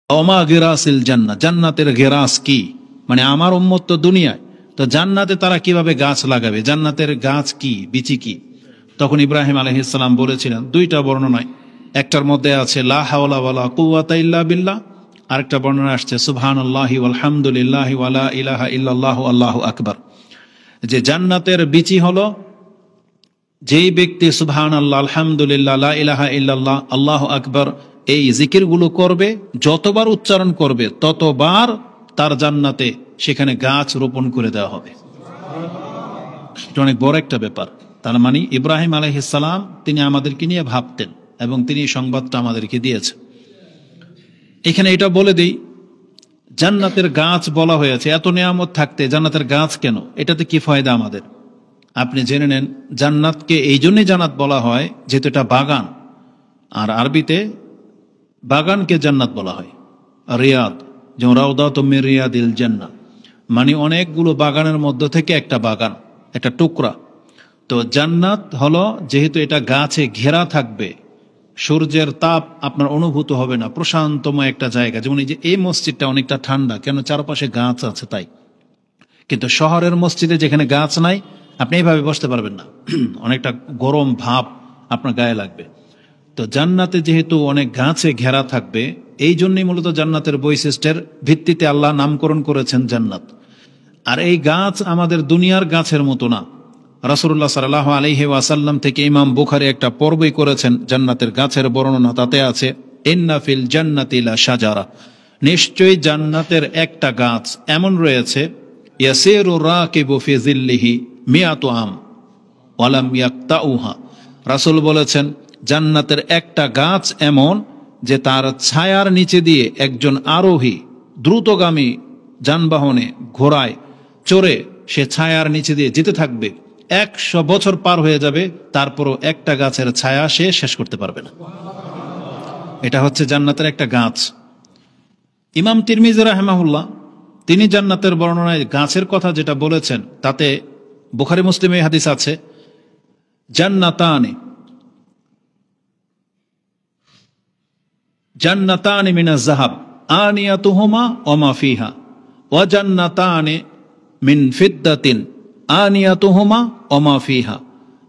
ওমা গিরাসিল জান্নাহ, জান্নাতের গেরাস কি, মানে আমার উম্মত তো দুনিয়ায়, তো জান্নাতে তারা কিভাবে গাছ লাগাবে, জান্নাতের গাছ কি, বিচি কি? তখন ইব্রাহিম আলাইহিস সালাম বলেছিলেন, দুইটা বর্ণনায়, একটার মধ্যে আছে লা হাওলা ওয়ালা কুওয়াতা ইল্লা বিল্লাহ, আরেকটা বর্ণনা আসছে সুবহানাল্লাহি ওয়ালহামদুলিল্লাহি ওয়ালা ইলাহা ইল্লাল্লাহু আল্লাহু আকবার, যে জান্নাতের বিচি হলো যেই ব্যক্তি সুবহানাল্লাহ, আলহামদুলিল্লাহ, লা ইলাহা ইল্লাল্লাহ, আল্লাহু আকবার এই জিকিরগুলো করবে, যতবার উচ্চারণ করবে ততবার তার জান্নাতে সেখানে গাছ রোপণ করে দেওয়া হবে। এটা অনেক বড় একটা ব্যাপার। তার মানে ইব্রাহিম আলাইহিস সালাম তিনি আমাদেরকে নিয়ে ভাবতেন এবং তিনি এই সংবাদটা আমাদেরকে দিয়েছেন। এখানে এটা বলে দেই, জান্নাতের গাছ বলা হয়েছে, এত নিয়ামত থাকতে জান্নাতের গাছ কেন, এটাতে কি ফায়দা আমাদের? আপনি জেনে নেন, জান্নাতকে এই জন্যই জান্নাত বলা হয় যেহেতু এটা বাগান, আর আরবিতে বাগানকে জান্নাত বলা হয়। রিয়াদ, যেমন রাউদাতুম মির রিয়াদিল জান্নাহ, মানে অনেকগুলো বাগানের মধ্য থেকে একটা বাগান, একটা টুকরা। তো জান্নাত হলো, যেহেতু এটা গাছে ঘেরা থাকবে, সূর্যের তাপ আপনার অনুভূত হবে না, প্রশান্তময় একটা জায়গা। যেমন এই যে এই মসজিদটা অনেকটা ঠান্ডা, কেন চারপাশে গাছ আছে তাই। কিন্তু শহরের মসজিদে যেখানে গাছ নাই, আপনি এইভাবে বসতে পারবেন না, অনেকটা গরম ভাব আপনার গায়ে লাগবে। তো জান্নাতে যেহেতু অনেক গাছে ঘেরা থাকবে, এই জন্যই মূলত জান্নাতের বৈশিষ্ট্যের ভিত্তিতে আল্লাহ নামকরণ করেছেন জান্নাত। আর এই গাছ আমাদের দুনিয়ার গাছের মতো না। রাসূলুল্লাহ সাল্লাল্লাহু আলাইহি ওয়াসাল্লাম থেকে ইমাম বুখারী একটা পর্বই করেছেন জান্নাতের গাছের বর্ণনা, তাতে আছে ইন্না ফিল জান্নাতি লা শাজারা, নিশ্চয়ই জান্নাতের একটা গাছ এমন রয়েছে, ইয়াসিরু রাকিবু ফি যিল্লিহি মিয়াতু আম ওয়ালাম ইয়াক্তাউহা। রাসূল বলেছেন, জান্নাতের একটা গাছ এমন যে তার ছায়ার নিচে দিয়ে একজন আরোহী দ্রুতগামী যানবাহনে ঘোড়ায় চড়ে সে ছায়ার নিচে দিয়ে যেতে থাকবে, 100 বছর পার হয়ে যাবে, তারপরও একটা গাছের ছায়া সে শেষ করতে পারবে না। এটা হচ্ছে জান্নাতের একটা গাছ। ইমাম তিরমিজি রাহিমাহুল্লাহ তিনি জান্নাতের বর্ণনায় গাছের কথা যেটা বলেছেন, তাতে বুখারী মুসলিমে হাদিস আছে, জান্নাতানি মিনাজ যাহাব আনিয়াতুহুমা ওয়া মা ফিহা ওয়া জান্নাতানি মিন ফিদ্দাতিন আনিয়াতুহুমা ওয়া মা ফিহা।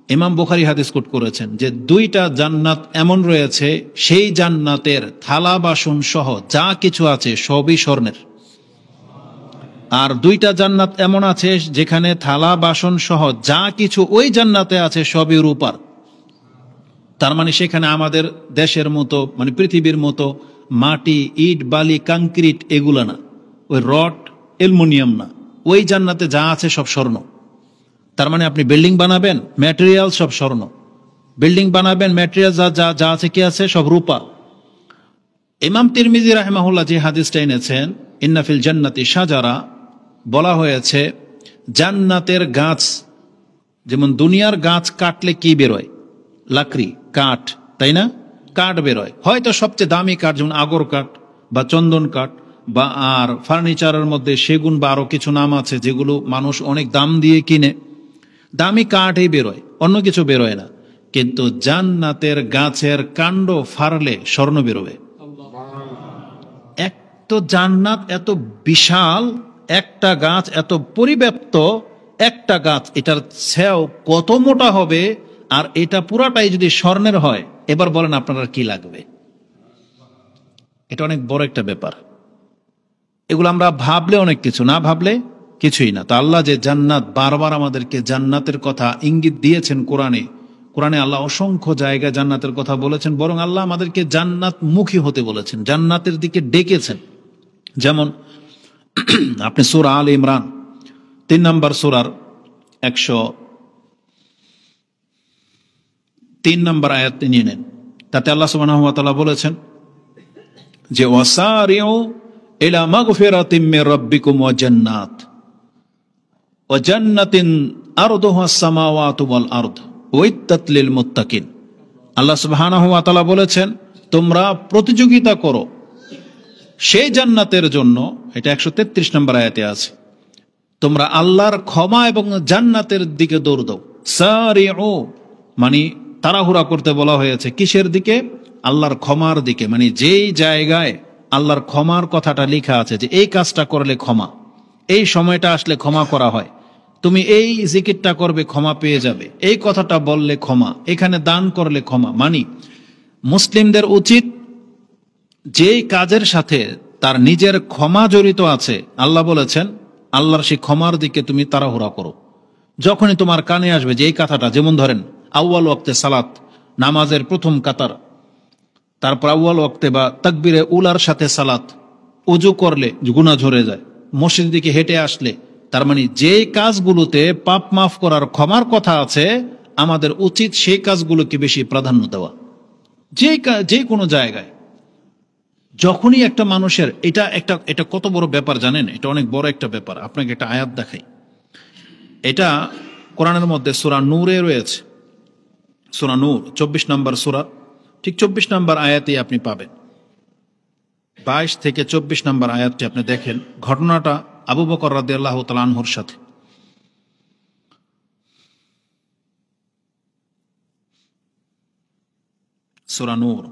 ইমাম বুখারী হাদিস কোট করেছেন যে দুইটা জান্নাত এমন রয়েছে, সেই জান্নাতের থালা বাসন সহ যা কিছু আছে সবই স্বর্ণের। আর দুইটা জান্নাত এমন আছে যেখানে থালা বাসন সহ যা কিছু ওই জান্নাতে আছে সবই রূপার। তার মানে সেখানে আমাদের দেশের মতো, মানে পৃথিবীর মতো মাটি, ইট, বালি, কংক্রিট এগুলা না, ওই রড, অ্যালুমিনিয়াম না, ওই জান্নাতে যা আছে সব স্বর্ণ। তার মানে আপনি বিল্ডিং বানাবেন, ম্যাটেরিয়াল সব স্বর্ণ, বিল্ডিং বানাবেন, ম্যাটেরিয়াল যা আছে কি আছে সব রূপা। ইমাম তিরমিজি রাহিমাহুল্লাহ যে হাদিসটা এনেছেন, ইন্না ফিল জান্নাতি শাজারা, বলা হয়েছে জান্নাতের গাছ, যেমন দুনিয়ার গাছ কাটলে কি বেরোয়, লাকড়ি, কাঠ, তাই না, কাঠ বেরোয়, হয়তো সবচেয়ে দামি কাঠ যেমন আগর কাঠ বা চন্দন কাঠ, বা আর ফার্নিচারের মধ্যে সেগুন বা আরো কিছু নাম আছে যেগুলো মানুষ অনেক দাম দিয়ে কিনে, দামি কাঠই বেরোয়, অন্য কিছু বেরোয় না। কিন্তু জান্নাতের গাছের কাণ্ড ফাড়লে স্বর্ণ বেরোবে। এক তো জান্নাত এত বিশাল, একটা গাছ এত পরিব্যাপ্ত, একটা গাছ, এটার ছায়াও কত মোটা হবে, আর এটা পুরাটাই যদি স্বর্ণের হয়, এবার বলেন আপনারা কি লাগবে? এটা অনেক বড় একটা ব্যাপার। এগুলো আমরা ভাবলে অনেক কিছু, না ভাবলে কিছুই না। তো আল্লাহ যে জান্নাত, বারবার আমাদেরকে জান্নাতের কথা ইঙ্গিত দিয়েছেন কোরআনে। কোরআনে আল্লাহ অসংখ্য জায়গায় জান্নাতের কথা বলেছেন, বরং আল্লাহ আমাদেরকে জান্নাত মুখী হতে বলেছেন, জান্নাতের দিকে ডেকেছেন। যেমন আপনি সূরা আল ইমরান 3 নম্বর সূরার 103 নম্বর আয়াত নিয়ে নেন, তাতে আল্লাহ সুবহানাহু ওয়া তাআলা বলেছেন যে ওয়াসারিউ ইলা মাগফিরাতিম মির রাব্বিকুম ওয়া জান্নাতিন আরদুহাস সামাওয়াতু ওয়াল আরদ উইদ্দাত লিল মুত্তাকিন। আল্লাহ সুবহানাহু ওয়া তাআলা বলেছেন, তোমরা প্রতিযোগিতা করো সেই জান্নাতের জন্য, এটা 133 নম্বর আয়াতে আছে, তোমরা আল্লাহর ক্ষমা এবং জান্নাতের দিকে দৌড় দাও। সারিউ মানে তাড়াহুড়া করতে বলা হয়েছে, কিসের দিকে? আল্লাহর ক্ষমার দিকে। মানে যেই জায়গায় আল্লাহর ক্ষমার কথাটা লেখা আছে যে এই কাজটা করলে ক্ষমা, এই সময়টা আসলে ক্ষমা করা হয়, তুমি এই জিকিরটা করবে ক্ষমা পেয়ে যাবে, এই কথাটা বললে ক্ষমা, এখানে দান করলে ক্ষমা। মানি মুসলিমদের উচিত যেই কাজের সাথে তার নিজের ক্ষমা জড়িত আছে, আল্লাহ বলেছেন আল্লাহর সেই ক্ষমার দিকে তুমি তাড়াহুড়া করো। যখনই তোমার কানে আসবে যে এই কথাটা, যেমন ধরেন আউয়াল ওয়াক্তে সালাত, নামাজের প্রথম কাতার, তারপর আউয়াল ওয়াক্তে বা তাকবীরে উলার সাথে সালাত, উজু করলে গুনাহ ঝরে যায়, মসজিদের দিকে হেঁটে আসলে, তার মানে যে কাজগুলোতে পাপ মাফ করার ক্ষমার কথা আছে আমাদের উচিত সেই কাজগুলোকে বেশি প্রাধান্য দেওয়া। যে কোনো জায়গায় যখনই একটা মানুষের এটা কত বড় ব্যাপার জানেন, এটা অনেক বড় একটা ব্যাপার। আপনাকে একটা আয়াত দেখাই, এটা কোরআনের মধ্যে সূরা নূরে রয়েছে, সূরা নূর 24 নম্বর সূরা, ঠিক 24 নম্বর আয়াতে আপনি পাবেন, 22 থেকে 24 নম্বর আয়াতটি আপনি দেখেন। ঘটনাটা আবু বকর রাদিয়াল্লাহু তাআলা আনহুর সাথে। সূরা নূর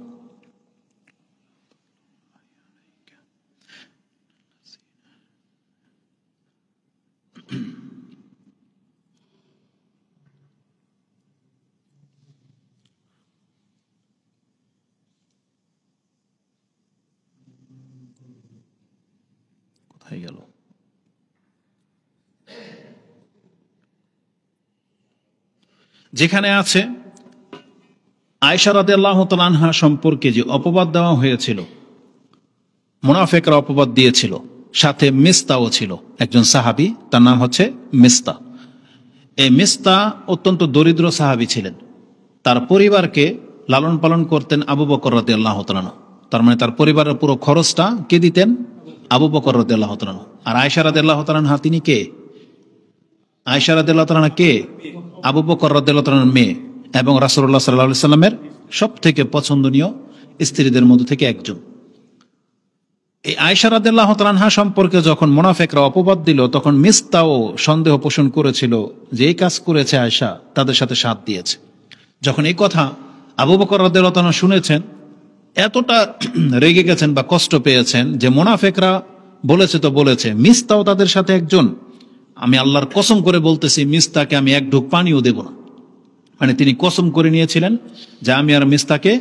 কোথায় গেল? যেখানে আছে আয়েশা রাদিয়াল্লাহু তাআলা আনহা সম্পর্কে যে অপবাদ দেওয়া হয়েছিল, মুনাফিকরা অপবাদ দিয়েছিল, সাথে মিস্তাও ছিল, একজন সাহাবী, তার নাম হচ্ছে মিস্তা। এই মিস্তা অত্যন্ত দরিদ্র সাহাবী ছিলেন। তার পরিবারকে লালন পালন করতেন আবু বকর রাদিয়াল্লাহু তাআলা আনহু। তার মানে তার পরিবারের পুরো খরচটা কে দিতেন? আবু বকর রাদিয়াল্লাহু তাআলা আনহু। আর আয়েশা রাদিয়াল্লাহু তাআলা আনহা তিনি কে? আয়েশা রাদিয়াল্লাহু তাআলা কে? আবু বকর রাদিয়াল্লাহু তাআলার মেয়ে এবং রাসূলুল্লাহ সাল্লাল্লাহু আলাইহি সাল্লামের সবথেকে পছন্দনীয় স্ত্রীদের মধ্যে থেকে একজন। এই আয়েশা রাদিয়াল্লাহু তাআলা আনহা সম্পর্কে যখন মুনাফিকরা অপবাদ দিল, তখন মিস্তাও সন্দেহ পোষণ করেছিল যে এই কাজ করেছে আয়েশা, তাদের সাথে সাথ দিয়েছে। যখন এই কথা আবু বকর রাদিয়াল্লাহু তাআলা শুনেছেন, এতটা রেগে গেছেন বা কষ্ট পেয়েছেন যে মুনাফিকরা বলেছে তো বলেছে, মিস্তাও তাদের সাথে একজন, আমি আল্লাহর কসম করে বলতেছি মিস্তাকে আমি এক ঢোক পানিও দেব না। মানে তিনি কসম করে নিয়েছিলেন যে আমি আর মিস্তাকে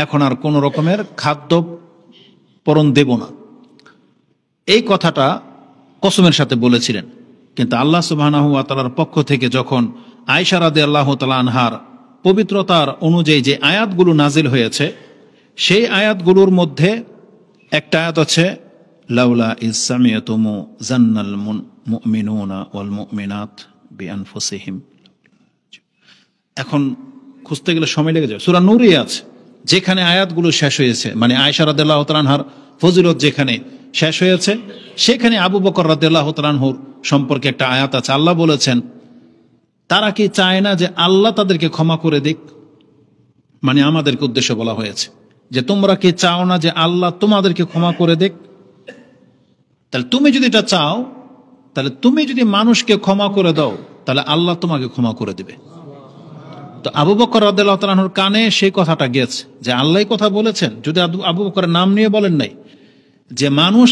এখন আর কোন রকমের খাদ্য পরণ দেব না, এই কথাটা কসমের সাথে বলেছিলেন। কিন্তু আল্লাহ সুবহানাহু ওয়া তাআলার পক্ষ থেকে যখন আয়েশা রাদিয়াল্লাহু তাআলা আনহার পবিত্রতার অনুযায়ী যে আয়াতগুলো নাজিল হয়েছে, সেই আয়াতগুলোর মধ্যে একটা আয়াত আছে, লাউলা ইজ সামিআতুমু জান্নাল মুমিনুনা ওয়াল মুমিনাত বিআনফুসিহিম। এখন খুঁজতে গেলে সময় লেগে যাবে, সূরা নূরে আছে, যেখানে আয়াতগুলো শেষ হয়েছে, মানে আয়েশা রাদিয়াল্লাহু তাআলা আনহার ফজিলত যেখানে শেষ হয়েছে, সেখানে আবু বকর রাদিয়াল্লাহু তাআলা আনহুর সম্পর্কে একটা আয়াত আছে। আল্লাহ বলেছেন তারা কি চায় না যে আল্লাহ তাদেরকে ক্ষমা করে দিক? মানে আমাদেরকে উদ্দেশ্য বলা হয়েছে যে তোমরা কি চাও না যে আল্লাহ তোমাদেরকে ক্ষমা করে দিক? তাহলে তুমি যদি এটা চাও, তাহলে তুমি যদি মানুষকে ক্ষমা করে দাও, তাহলে আল্লাহ তোমাকে ক্ষমা করে দিবে। তো আবু বকর রাদিয়াল্লাহু তাআলা আনহুর কানে সেই কথাটা গেছে যে আল্লাহই কথা বলেছেন, যদি আবু বকরের নাম নিয়ে বলেন নাই, যে মানুষ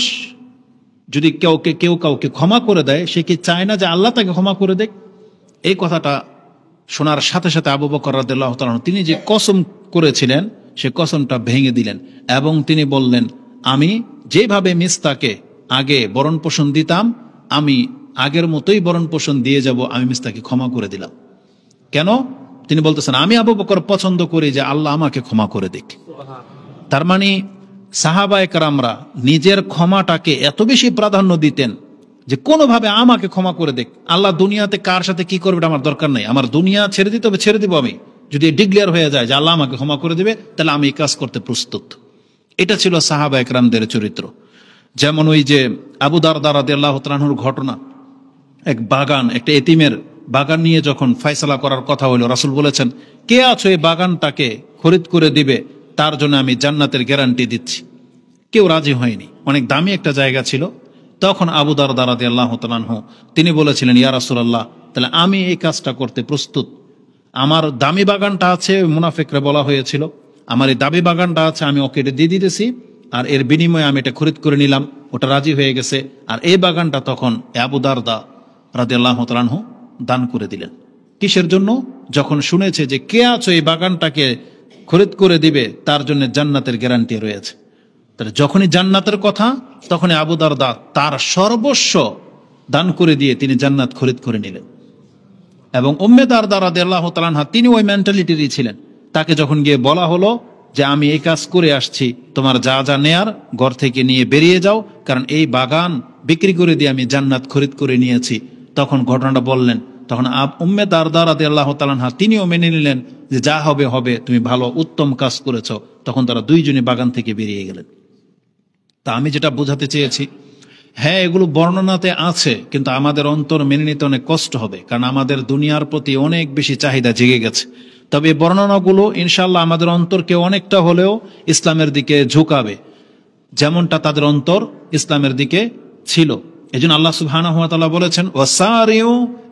যদি কেউ কাউকে ক্ষমা করে দেয়, সে কি চায় না যে আল্লাহ তাকে ক্ষমা করে দেয়? এই কথাটা শোনার সাথে সাথে আবু বকর রাদিয়াল্লাহু তাআলা তিনি যে কসম করেছিলেন, সে কসমটা ভেঙে দিলেন এবং তিনি বললেন, আমি যেভাবে মিস্তাকে আগে বরণ পোষণ দিতাম, আমি আগের মতোই বরণ পোষণ দিয়ে যাব, আমি মিস্তাকে ক্ষমা করে দিলাম। কেন? তিনি বলতেছেন আমি আবু বকর পছন্দ করি যে আল্লাহ আমাকে ক্ষমা করে দিক। তার মানে সাহাবায়ে কেরামরা নিজের ক্ষমাটাকে এত বেশি প্রাধান্য দিতেন যে কোনোভাবে আমাকে ক্ষমা করে দেখ, আল্লাহ দুনিয়াতে কার সাথে কি করবে আমার দরকার নাই, আমার দুনিয়া ছেড়ে দিতে হবে, ছেড়ে দিব আমি, যদি ডিক্লেয়ার হয়ে যায় যে আল্লাহ আমাকে ক্ষমা করে দিবে, তাহলে আমি এই কাজ করতে প্রস্তুত। এটা ছিল সাহাবায়ে কেরামদের চরিত্র। যেমন ওই যে আবু দারদা রাদিয়াল্লাহু তাআলা আনহুর ঘটনা, এক বাগান, একটা এতিমের বাগান নিয়ে যখন ফয়সালা করার কথা হলো, রাসূল বলেছেন কে আছো এই বাগানটাকে খরিদ করে দিবে, তার জন্য আমি জান্নাতের গ্যারান্টি দিচ্ছি। কেউ রাজি হয়নি, অনেক দামি একটা জায়গা ছিল। তখন আবু দারদা রাদিয়াল্লাহু তাআলা আনহু তিনি বলেছিলেন, ইয়া রাসূলুল্লাহ, তাহলে আমি এই কাজটা করতে প্রস্তুত। আমার দামি বাগানটা আছে, মুনাফিকরা বলা হয়েছিল, আমার এই দামি বাগানটা আছে, আমি ওকে দিয়ে দিতেছি, আর এর বিনিময়ে আমি এটা খরিদ করে নিলাম, ওটা রাজি হয়ে গেছে। আর এই বাগানটা তখন আবু দারদা রাদিয়াল্লাহু তাআলা আনহু দান করে দিলেন। কিসের জন্য? যখন শুনেছে যে কে আছো এই বাগানটাকে খরিদ করে দিবে, তার জন্য জান্নাতের গ্যারান্টি রয়েছে। তাহলে যখনই জান্নাতের কথা, তখনই আবু দারদা তার সর্বস্ব দান করে দিয়ে তিনি জান্নাত খরিদ করে নিলেন। এবং উম্মে দারদা রাদিয়াল্লাহু তাআলা আনহা তিনি ওই মেন্টালিটিরই ছিলেন। তাকে যখন গিয়ে বলা হলো যে আমি এই কাজ করে আসছি, তোমার যা যা নেয়ার ঘর থেকে নিয়ে বেরিয়ে যাও, কারণ এই বাগান বিক্রি করে দিয়ে আমি জান্নাত খরিদ করে নিয়েছি, তখন ঘটনাটা বললেন। তখন উম্মে দারদা রাদিয়াল্লাহু তাআলা আনহা তিনিও মেনে নিলেন যে যা হবে হবে, তুমি ভালো উত্তম কাজ করেছো। তখন তারা দুইজনই বাগান থেকে বেরিয়ে গেলেন। তা আমি যেটা বোঝাতে চেয়েছি, হ্যাঁ এগুলো বর্ণনাতে আছে, কিন্তু আমাদের অন্তর মেনে নিতে অনেক কষ্ট হবে, কারণ আমাদের দুনিয়ার প্রতি অনেক বেশি চাহিদা জেগে গেছে। তবে এই বর্ণনাগুলো ইনশাআল্লাহ আমাদের অন্তরকে অনেকটা হলেও ইসলামের দিকে ঝুঁকাবে, যেমনটা তাদের অন্তর ইসলামের দিকে ছিল। এজন্য আল্লাহ সুবহানাহু ওয়া তাআলা বলেছেন, ওয়াসারিউ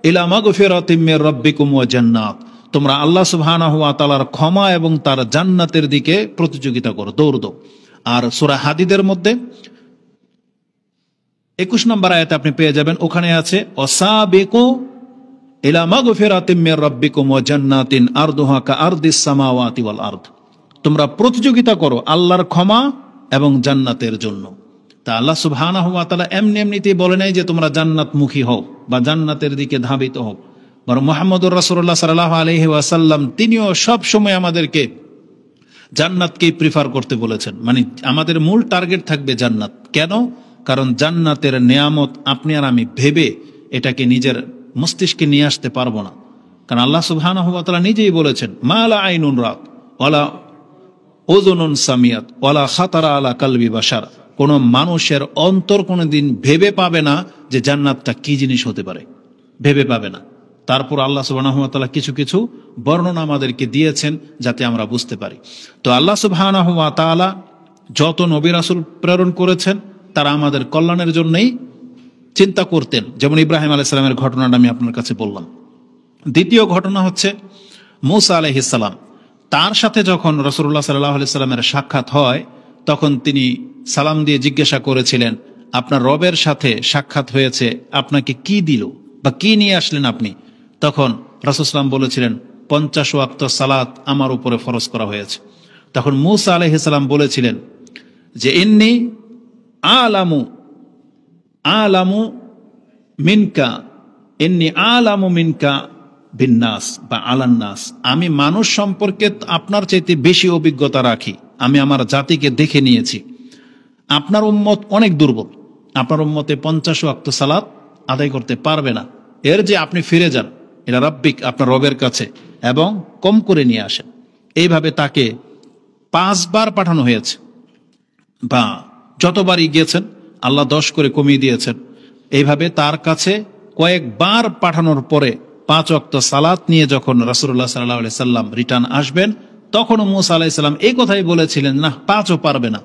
ইলা মাগফিরাতিম মির রাব্বিকুম ওয়া জান্নাত, তোমরা আল্লাহ সুবহানাহু ওয়া তাআলার ক্ষমা এবং তার জান্নাতের দিকে প্রতিযোগিতা করো, দৌড় দাও। আর সূরা হাদিদের মধ্যে 21 নম্বর আয়াতে আপনি পেয়ে যাবেন, ওখানে আছে ওয়াসাবিকু ইলা মাগফিরাতিম মির রাব্বিকুম ওয়া জান্নাতিন আরদুহা কাআরদিস সামাওয়াতি ওয়াল আরদ, তোমরা প্রতিযোগিতা করো আল্লাহর ক্ষমা এবং জান্নাতের জন্য। তা আল্লাহ সুবহানাহু ওয়া তাআলা এমনিতেই বলে নাই যে তোমরা জান্নাতমুখী হও বা জান্নাতের দিকে ধাবিত হও, বরং মুহাম্মদুর রাসূলুল্লাহ সাল্লাল্লাহু আলাইহি ওয়াসাল্লাম তিনিও সব সময় আমাদেরকে জান্নাতকেই প্রিফার করতে বলেছেন। মানে আমাদের মূল টার্গেট থাকবে জান্নাত। কেন? কারণ জান্নাতের নেয়ামত আপনি আর আমি ভেবে এটাকে নিজের মস্তিষ্কে নিয়ে আসতে পারবো না। কারণ আল্লাহ সুবহানাহু ওয়া তাআলা নিজেই বলেছেন, মা লা আইনুন রাত ওয়ালা উযুনুন সামিয়াত ওয়ালা খাতারা আলা কলবি বাশার, কোন মানুষের অন্তর কোনোদিন ভেবে পাবে না যে জান্নাতটা কি জিনিস হতে পারে, ভেবে পাবে না। তারপর আল্লাহ সুবহানাহু ওয়া তাআলা কিছু কিছু বর্ণনা আমাদেরকে দিয়েছেন যাতে আমরা বুঝতে পারি। তো আল্লাহ সুবহানাহু ওয়া তাআলা যত নবী রাসূল প্রেরণ করেছেন তারা আমাদের কল্যাণের জন্যই চিন্তা করতেন। যেমন ইব্রাহিম আলাইহিস সালামের ঘটনাটা আমি আপনার কাছে বললাম। দ্বিতীয় ঘটনা হচ্ছে মূসা আলাইহিস সালাম, তার সাথে যখন রাসূলুল্লাহ সাল্লাল্লাহু আলাইহি সাল্লামের সাক্ষাৎ হয়, তখন তিনি সালাম দিয়ে জিজ্ঞাসা করেছিলেন, আপনার রবের সাথে সাক্ষাৎ হয়েছে, আপনাকে কি দিল বা কি নিয়ে আসলেন আপনি? তখন রাসূল সাল্লাম বলেছিলেন, 50 ওয়াক্ত সালাত আমার উপরে ফরজ করা হয়েছে। তখন মূসা আলাইহিস সালাম বলেছিলেন যে ইন্নী আলামু মিনকা ইন্নী আলামু মিনকা বিন্নাস বা আলান্নাস, আমি মানুষ সম্পর্কে আপনার চাইতে বেশি অভিজ্ঞতা রাখি, আমি আমার জাতিকে দেখে নিয়েছি। আপনার উম্মত অনেক দুর্বল, আপনার উম্মতে 50 ওয়াক্ত সালাত আদায় করতে পারবে না। এর যে আপনি ফিরে যান এটা রাব্বিক, আপনার রবের কাছে, এবং কম করে নিয়ে আসেন। এইভাবে তাকে 5 বার পাঠানো হয়েছে, বা যতবারই গিয়েছেন আল্লাহ 10 করে কমিয়ে দিয়েছেন। এইভাবে তার কাছে কয়েকবার পাঠানোর পরে 5 ওয়াক্ত সালাত নিয়ে যখন রাসূলুল্লাহ সাল্লাল্লাহু আলাইহি সাল্লাম রিটার্ন আসবেন, তখনও মূসা আলাইহিস সালাম এই কথাই বলেছিলেন, না 5ও পারবে না।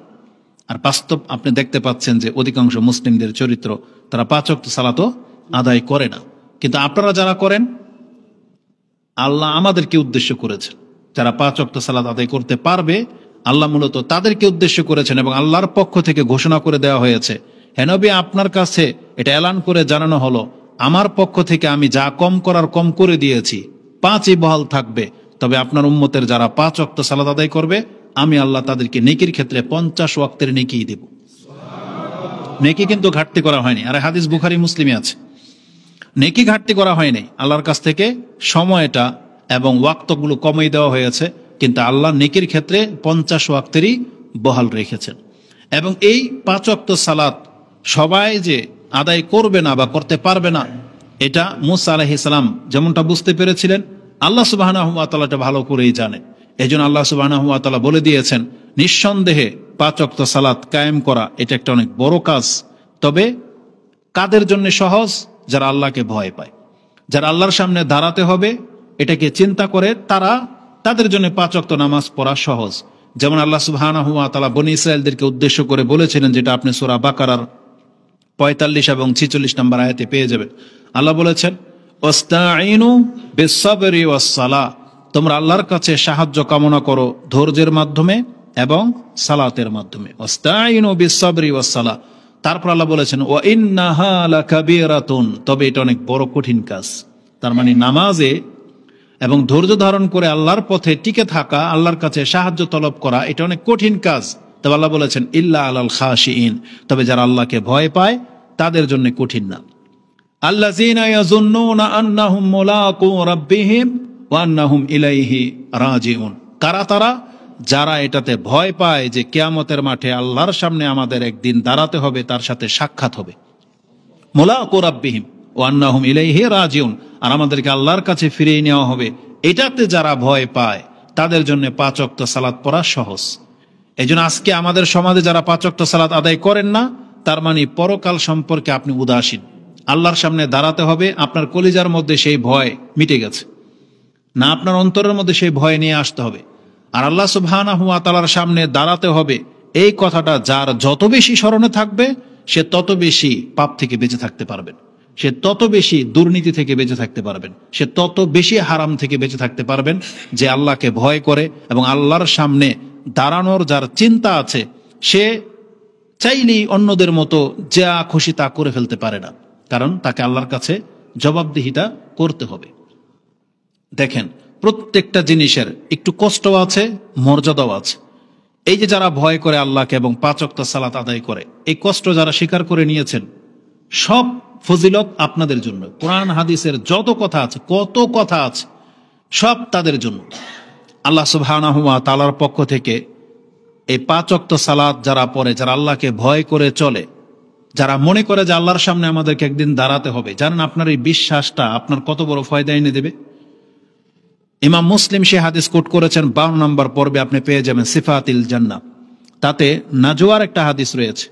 আর বাস্তব আপনি দেখতে পাচ্ছেন যে অধিকাংশ মুসলিমদের চরিত্র, তারা 5 ওয়াক্ত সালাতও আদায় করে না। কিন্তু আপনারা যারা করেন, আল্লাহ আমাদেরকে উদ্দেশ্য করেছেন, যারা 5 ওয়াক্ত সালাত আদায় করতে পারবে আল্লাহ মূলত তাদেরকে উদ্দেশ্য করেছেন, এবং আল্লাহর পক্ষ থেকে ঘোষণা করে দেওয়া হয়েছে, হে নবী আপনার কাছে এটা এলান করে জানানো হলো, আমার পক্ষ থেকে আমি যা কম করার কম করে দিয়েছি, 5ই বহাল থাকবে। তবে আপনার উম্মতের যারা 5 ওয়াক্ত সালাত আদায় করবে, আমি আল্লাহ তাদেরকে নেকির ক্ষেত্রে 50 ওয়াক্তের নেকি দেব। নেকি কিন্তু ঘাটতি করা হয়নি। আর হাদিস বুখারী মুসলিমে আছে, নেকি ঘাটতি করা হয়নি, আল্লাহর কাছ থেকে সময়টা এবং ওয়াক্তগুলো কমিয়ে দেওয়া হয়েছে, কিন্তু আল্লাহ নেকির ক্ষেত্রে 50 ওয়াক্তেরই বহাল রেখেছেন। এবং এই 5 ওয়াক্ত সালাত সবাই যে আদায় করবে না বা করতে পারবে না, এটা মূসা আলাইহিস সালাম যেমনটা বুঝতে পেরেছিলেন, আল্লাহ সুবহানাহু ওয়া তাআলা এটা ভালো করেই জানেন। এজন্য আল্লাহ সুবহানাহু ওয়া তাআলা বলে দিয়েছেন, নিঃসন্দেহে 5 ওয়াক্ত সালাত কায়েম করা এটা একটা অনেক বড় কাজ। তবে কাদের জন্য সহজ? যারা আল্লাহকে ভয় পায়, যারা আল্লাহর সামনে দাঁড়াতে হবে এটাকে চিন্তা করে, তাদের জন্য 5 ওয়াক্ত নামাজ পড়া সহজ। যেমন আল্লাহ সুবহানাহু ওয়া তাআলা বনী ইসরাঈলদেরকে উদ্দেশ্য করে বলেছিলেন, যেটা আপনি সূরা বাকারার 45 এবং 46 নম্বর আয়াতে পেয়ে যাবেন। আল্লাহ বলেছেন, ওয়াস্তাঈনু বিস-সাবরি ওয়াস-সালাহ, তোমরা আল্লাহর কাছে সাহায্য কামনা করো ধৈর্যের মাধ্যমে এবং সালাতের মাধ্যমে। ওয়াস্তাইনু বিস-সাবরি ওয়াস-সালাহ। তারপর আল্লাহ বলেছেন ওয়া ইন্নাহা লাকাবীরাতুন, তবে এটা অনেক বড় কঠিন কাজ। তার মানে নামাজে এবং ধৈর্য ধারণ করে আল্লাহর পথে টিকে থাকা, আল্লাহর কাছে সাহায্য তলব করা, এটা অনেক কঠিন কাজ। তবে আল্লাহ বলেছেন ইল্লা আলাল খাশিইন, তবে যারা আল্লাহকে ভয় পায় তাদের জন্য কঠিন না। আল্লাযীনা ইয়াযুন্নুনা আন্নাহুম মুলাকু রাব্বিহিম ওয়া আন্নাহুম ইলাইহি রাজিউন। কারা তারা? যারা এটাতে ভয় পায় যে কিয়ামতের মাঠে আল্লাহর সামনে আমাদের একদিন দাঁড়াতে হবে, তার সাথে সাক্ষাৎ হবে। মুলাকু রাব্বিহিম ওয়া আন্নাহুম ইলাইহি রাজিউন, আর আমাদেরকে আল্লাহর কাছে ফিরিয়ে নেওয়া হবে, এটাতে যারা ভয় পায় তাদের জন্য 5 ওয়াক্ত সালাত পড়া সহজ। এইজন্য আজকে আমাদের সমাজে যারা 5 ওয়াক্ত সালাত আদায় করেন না, তার মানে পরকাল সম্পর্কে আপনি উদাসীন। আল্লাহর সামনে দাঁড়াতে হবে, আপনার কলিজার মধ্যে সেই ভয় মিটে গেছে না, আপনার অন্তরের মধ্যে সেই ভয় নিয়ে আসতে হবে। আর আল্লাহ সুবহানাহু ওয়া তাআলার সামনে দাঁড়াতে হবে, এই কথাটা যার যত বেশি স্মরণে থাকবে, সে তত বেশি পাপ থেকে বেঁচে থাকতে পারবেন, সে তত বেশি দুর্নীতি থেকে বেঁচে থাকতে পারবেন, সে তত বেশি হারাম থেকে বেঁচে থাকতে পারবেন। যে আল্লাহকে ভয় করে এবং আল্লাহর সামনে দাঁড়ানোর যার চিন্তা আছে, সে চাইলেই অন্যদের মতো যা খুশি তা করে ফেলতে পারে না, কারণ তাকে আল্লাহর কাছে জবাবদিহিতা করতে হবে। দেখেন, প্রত্যেকটা জিনিসের একটু কষ্টও আছে, মর্যাদাও আছে। এই যে যারা ভয় করে আল্লাহকে এবং 5 ওয়াক্ত সালাত আদায় করে, এই কষ্ট যারা স্বীকার করে নিয়েছেন, সব ফজিলত আপনাদের জন্য। কোরআন হাদিসের যত কথা আছে, কত কথা আছে, সব তাদের জন্য। আল্লাহ সুবহানাহু ওয়া তাআলার পক্ষ থেকে এই 5 ওয়াক্ত সালাত যারা পড়ে, যারা আল্লাহকে ভয় করে চলে, যারা মনে করে যে আল্লাহর সামনে আমাদেরকে একদিন দাঁড়াতে হবে, জানেন আপনার এই বিশ্বাসটা আপনার কত বড় ফায়দা এনে দেবে। ইমাম মুসলিম সে হাদিস কোট করেছেন 52 নম্বর পর্বে, আপনি পেয়ে যাবেন সিফাতিল জান্নাহ। তাতে নাজওয়ার একটা হাদিস রয়েছে।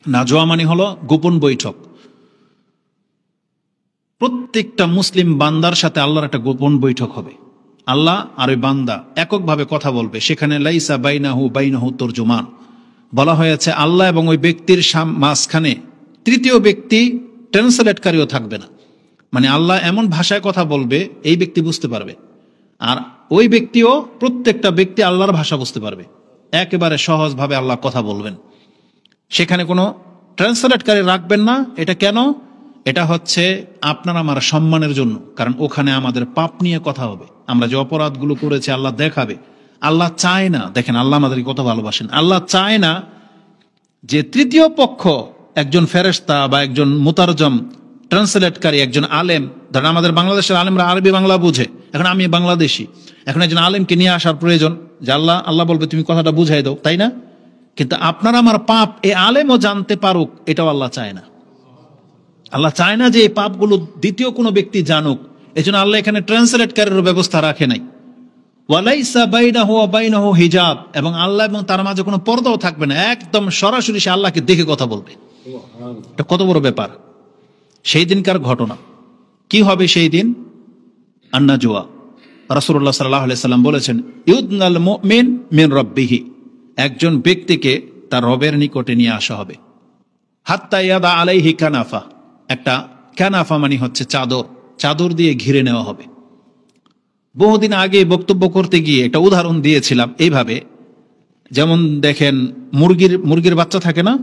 নাজওয়া মানে হলো গোপন বৈঠক। প্রত্যেকটা মুসলিম বান্দার সাথে আল্লাহর একটা গোপন বৈঠক হবে। আল্লাহ আর ওই বান্দা এককভাবে কথা বলবে, সেখানে লাইসা বাইনাহু তরজুমান বলা হয়েছে। আল্লাহ এবং ওই ব্যক্তির মাঝখানে তৃতীয় ব্যক্তি ট্রান্সলেটকারীও থাকবে না। মানে আল্লাহ এমন ভাষায় কথা বলবে, এই ব্যক্তি বুঝতে পারবে, আর ওই ব্যক্তিও, প্রত্যেকটা ব্যক্তি আল্লাহর ভাষা বুঝতে পারবে। একেবারে সহজভাবে আল্লাহ কথা বলবেন, সেখানে কোনো ট্রান্সলেটকারী রাখবেন না। এটা কেন? এটা হচ্ছে আপনার আমার সম্মানের জন্য, কারণ ওখানে আমাদের পাপ নিয়ে কথা হবে, আমরা যে অপরাধগুলো করেছি আল্লাহ দেখাবে। আল্লাহ চায় না, দেখেন আল্লাহ আমাদেরকে কত ভালোবাসেন, আল্লাহ চায় না যে তৃতীয় পক্ষ, একজন ফেরেশতা বা একজন মুতারজম ট্রান্সলেটকারী, একজন আলেম, ধরেন আমাদের বাংলাদেশের আলেমরা আরবি বাংলা বুঝে, এখন আমি বাংলাদেশি, এখন একজন আলেমকে নিয়ে আসার প্রয়োজন, যে আল্লাহ বলবে তুমি কথাটা বুঝাই দাও, তাই না? কিন্তু আপনার আমার পাপ এই আলেমও জানতে পারুক, এটাও আল্লাহ চায় না। আল্লাহ চায় না যে এই পাপগুলো দ্বিতীয় কোনো ব্যক্তি জানুক, এজন্য আল্লাহ এখানে ট্রান্সলেটকারীর ব্যবস্থা রাখে নাই। ওয়ালাইসা বাইনাহু ওয়া বাইনাহু হিজাব, এবং আল্লাহ এবং তার মাঝে কোনো পর্দাও থাকবে না, একদম সরাসরি সে আল্লাহকে দেখে কথা বলবে। এটা কত বড় ব্যাপার! সেই দিনকার ঘটনা কি হবে সেই দিন? আন-নাজওয়া। রাসূলুল্লাহ সাল্লাল্লাহু আলাইহি সাল্লাম বলেছেন, ইউদনাল মুমিন মিন রাব্বিহি, একজন ব্যক্তিকে তার রবের নিকটে নিয়ে আসা হবে। হাত্তা ইয়াদা আলাইহি কানাফা, একটা কানাফা মানে হচ্ছে চাদর, চাদর দিয়ে ঘিরে নেওয়া হবে। বহুদিন আগে বক্তব্য করতে গিয়ে একটা উদাহরণ দিয়েছিলাম এইভাবে, যেমন দেখেন মুরগির বাচ্চা থাকে না,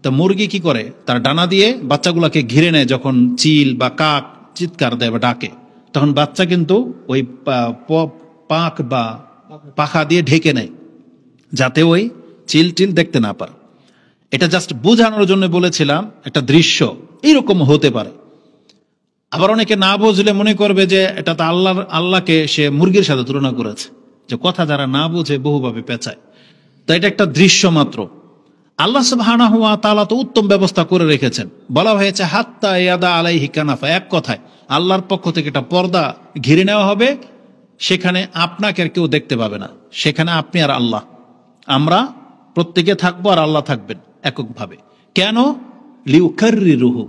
তো মুরগি কি করে, তার ডানা দিয়ে বাচ্চাগুলোকে ঘিরে নেয়। যখন চিল বা কাক চিৎকার দেয় বা ডাকে, তখন বাচ্চা কিন্তু ওই পাখ বা পাখা দিয়ে ঢেকে নেয়, যাতে ওই চিল দেখতে না পারে। এটা জাস্ট বোঝানোর জন্য বলেছিলাম, একটা দৃশ্য এইরকম হতে পারে। আবার অনেকে না বুঝলে মনে করবে যে এটা তো আল্লাহকে সে মুরগির সাথে তুলনা করেছে, যে কথা যারা না বুঝে বহুভাবে পেঁচায়। তো এটা একটা দৃশ্য মাত্র। আল্লাহ সুবহানাহু ওয়া তাআলা তো উত্তম ব্যবস্থা করে রেখেছেন। বলা হয়েছে হাত্তা ইয়াদা আলাইহি কানাফা, এক কথায় আল্লাহর পক্ষ থেকে একটা পর্দা ঘিরে নেওয়া হবে, সেখানে আপনাকে আর কেউ দেখতে পাবে না, সেখানে আপনি আর আল্লাহ, আমরা প্রত্যেকে থাকবো আর আল্লাহ থাকবেন এককভাবে। কেন? লিউকাররিরুহু,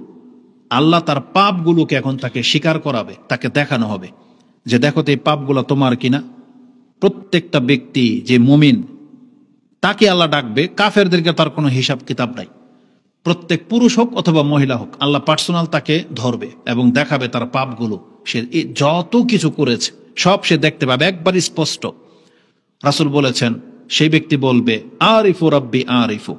আল্লাহ তার পাপগুলোকে এখন তাকে স্বীকার করাবে, তাকে দেখানো হবে যে দেখো তো এই পাপগুলো তোমার কিনা। প্রত্যেকটা ব্যক্তি যে মুমিন তাকে আল্লাহ ডাকবে, কাফেরদেরকে তার কোনো হিসাব কিতাব নাই। প্রত্যেক পুরুষ হোক অথবা মহিলা হোক, আল্লাহ পার্সোনাল তাকে ধরবে এবং দেখাবে তার পাপগুলো, সে যত কিছু করেছে সব সে দেখতে পাবে একবার স্পষ্ট। রাসূল বলেছেন সেই ব্যক্তি বলবে আরিফু রাব্বি আরিফু,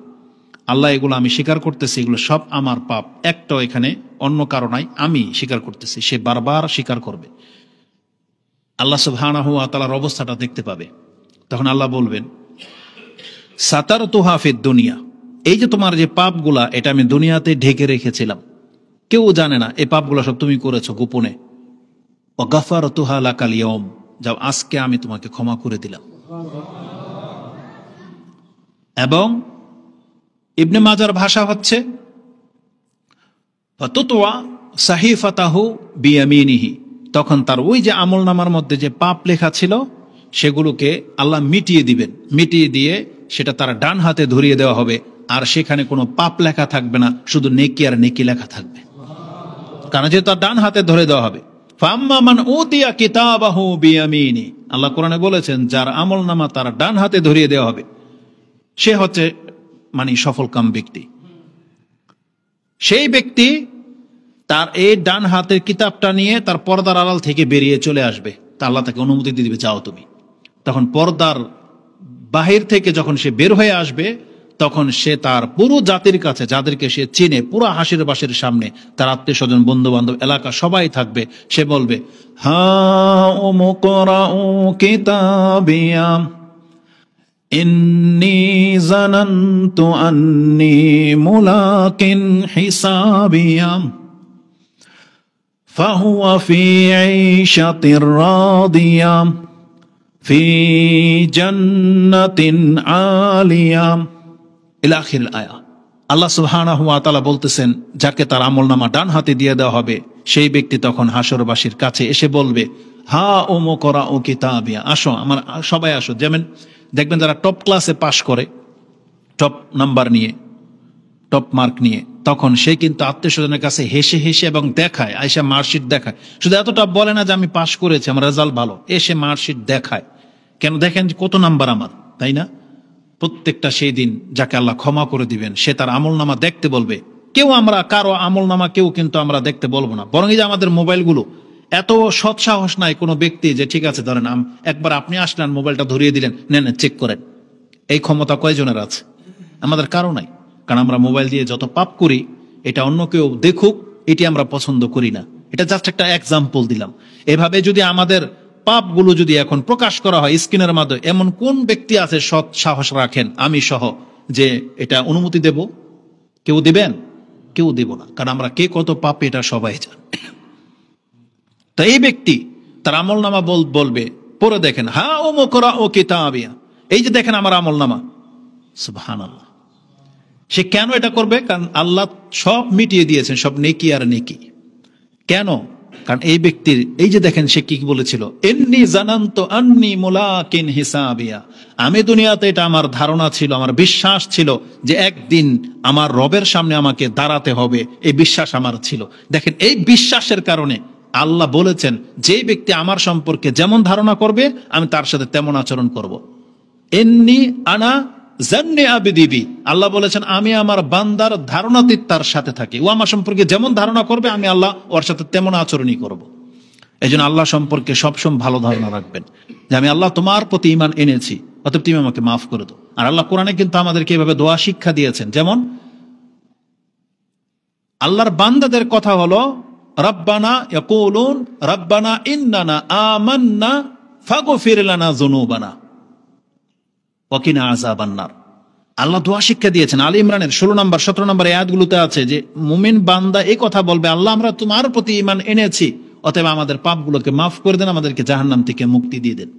আল্লাহ এগুলো আমি স্বীকার করতেছি, এগুলো সব আমার পাপ, একটাও এখানে অন্য কারো নাই, আমি স্বীকার করতেছি। সে বারবার স্বীকার করবে। আল্লাহ সুবহানাহু ওয়া তাআলার অবস্থাটা দেখতে পাবে। তখন আল্লাহ বলবেন সাতারতুহা ফিদ দুনিয়া, এই যে তোমার যে পাপগুলা, এটা আমি দুনিয়াতে ঢেকে রেখেছিলাম, কেউ জানে না এই পাপগুলো সব তুমি করেছো গোপনে। ওয়া গাফারতুহা লাকাল ইয়াউম, যাও আজকে আমি তোমাকে ক্ষমা করে দিলাম। এবং ইবনে মাজার ভাষা হচ্ছে ফাতুতওয়া সাহিফাতাহু বিয়ামিনিহি, তখন তার ওই যে আমলনামার মধ্যে যে পাপ লেখা ছিল সেগুলোকে আল্লাহ মিটিয়ে দিবেন, মিটিয়ে দিয়ে সেটা তার ডান হাতে ধরিয়ে দেওয়া হবে, আর সেখানে কোনো পাপ লেখা থাকবে না, শুধু নেকি আর নেকি লেখা থাকবে, কারণ যে তার ডান হাতে ধরে দেওয়া হবে। ফাম্মা মান উতিয়া কিতাবাহু বিয়ামিনি, আল্লাহ কোরআনে বলেছেন যার আমলনামা তার ডান হাতে ধরিয়ে দেওয়া হবে সে হচ্ছে মানে সফলকাম ব্যক্তি। সেই ব্যক্তি তার এই ডান হাতের কিতাবটা নিয়ে তার পর্দার আড়াল থেকে বেরিয়ে চলে আসবে, তা আল্লাহ তাকে অনুমতি দিয়ে দিবে, যাও তুমি। তখন পর্দার বাহির থেকে যখন সে বের হয়ে আসবে, তখন সে তার পুরো জাতির কাছে, যাদেরকে সে চিনে, পুরো হাসির বাসের সামনে, তার আত্মীয় স্বজন, বন্ধু বান্ধব, এলাকা সবাই থাকবে, সে বলবে হা উমুকরাউ কিতাবিয়া ইন্নী জানান্তু আন্নী মুলাকিন হিসাবিয়া ফাহুয়া ফি ঈশাতির রাদিয়া ফি জান্নাতিন আলিয়া ইলা আখিরিল আয়া। আল্লাহ সুবহানাহু ওয়া তাআলা বলতেছেন যাকে তার আমলনামা ডান হাতে দিয়ে দেওয়া হবে, সেই ব্যক্তি তখন হাসরবাসীর কাছে এসে বলবে হা উমুকরাউ কিতাবিয়া, আসো আমার সবাই আসো। যেমন দেখবেন যারা টপ ক্লাসে পাশ করে, টপ নাম্বার নিয়ে, টপ মার্ক নিয়ে, তখন সে কিন্তু আত্মীয় স্বজনের কাছে হেসে হেসে এবং দেখায়, আইসা মার্কশিট দেখায়, শুধু এতটা বলে না যে আমি পাশ করেছি, আমার রেজাল্ট ভালো, এসে মার্কশিট দেখায়। কেন? দেখেন কত নাম্বার আমার, তাই না? প্রত্যেকটা সেই দিন যাকে আল্লাহ ক্ষমা করে দিবেন সে তার আমলনামা দেখতে বলবে। কেউ আমরা কারো আমলনামা কেউ কিন্তু আমরা দেখতে বলবো না, বরং এই যে আমাদের মোবাইলগুলো, এত সৎসাহস নাই কোনো ব্যক্তি যে ঠিক আছে ধরেন একবার আপনি আসলেন মোবাইলটা ধরিয়ে দিলেন, নেন চেক করেন, এই ক্ষমতা কয়জনের আছে? আমাদের কারো নাই। কারণ আমরা মোবাইল দিয়ে যত পাপ করি, এটা অন্য কেউ দেখুক এটি আমরা পছন্দ করি না। এটা জাস্ট একটা এক্সাম্পল দিলাম। এভাবে যদি আমাদের পাপগুলো যদি এখন প্রকাশ করা হয় স্ক্রিনের মাধ্যমে, এমন কোন ব্যক্তি আছে সৎ সাহস রাখেন আমি সহ যে এটা অনুমতি দেব? কেউ দিবেন? কেউ দেব না, কারণ আমরা কে কত পাপ এটা সবাই জান। তো এই ব্যক্তি তার আমলনামা বলবে, পরে দেখেন হা উমুকরাউ কিতাবিয়া, এই যে দেখেন আমার আমলনামা। সুবহানাল্লাহ। সে কেন এটা করবে? কারণ আল্লাহ সব মিটিয়ে দিয়েছেন, সব নেকি আর নেকি। কেন? কারণ এই ব্যক্তির এই যে দেখেন সে কি বলেছিল, ইন্নী জানান্তু আন্নী মুলাকিন হিসাবিয়া, আমি দুনিয়াতে, এটা আমার ধারণা ছিল, আমার বিশ্বাস ছিল যে একদিন আমার রবের সামনে আমাকে দাঁড়াতে হবে, এই বিশ্বাস আমার ছিল। দেখেন এই বিশ্বাসের কারণে আল্লাহ বলেছেন যে ব্যক্তি আমার সম্পর্কে যেমন ধারণা করবে আমি তার সাথে তেমন আচরণ করব। ইন্নী আনা জান্নি আবিদিবি, আল্লাহ বলেছেন আমি আমার বান্দার ধারণাতীত তার সাথে থাকি, ও আমার সম্পর্কে যেমন ধারণা করবে আমি আল্লাহ ওর সাথে তেমন আচরণই করব। এই জন্য আল্লাহ সম্পর্কে সবসময় ভালো ধারণা রাখবেন যে আমি আল্লাহ তোমার প্রতি ঈমান এনেছি, অতএব তুমি আমাকে মাফ করে দাও। আর আল্লাহ কোরআনে কিন্তু আমাদেরকে এভাবে দোয়া শিক্ষা দিয়েছেন। যেমন আল্লাহর বান্দাদের কথা হলো রব্বানা ইয়াকুলুন রব্বানা ইন্নানা আমান্না ফাগফির লানা যুনুবানা ওয়া কিনা আযাবান নার। আল্লাহ দোয়া শিক্ষা দিয়েছেন। আলী ইমরানের 16 নম্বর 17 নম্বর আয়াতগুলোতে আছে যে মুমিন বান্দা এই কথা বলবে, আল্লাহ আমরা তোমার প্রতি ঈমান এনেছি, অতএব আমাদের পাপগুলোকে মাফ করে দেন, আমাদেরকে জাহান্নাম থেকে মুক্তি দিয়ে দেন।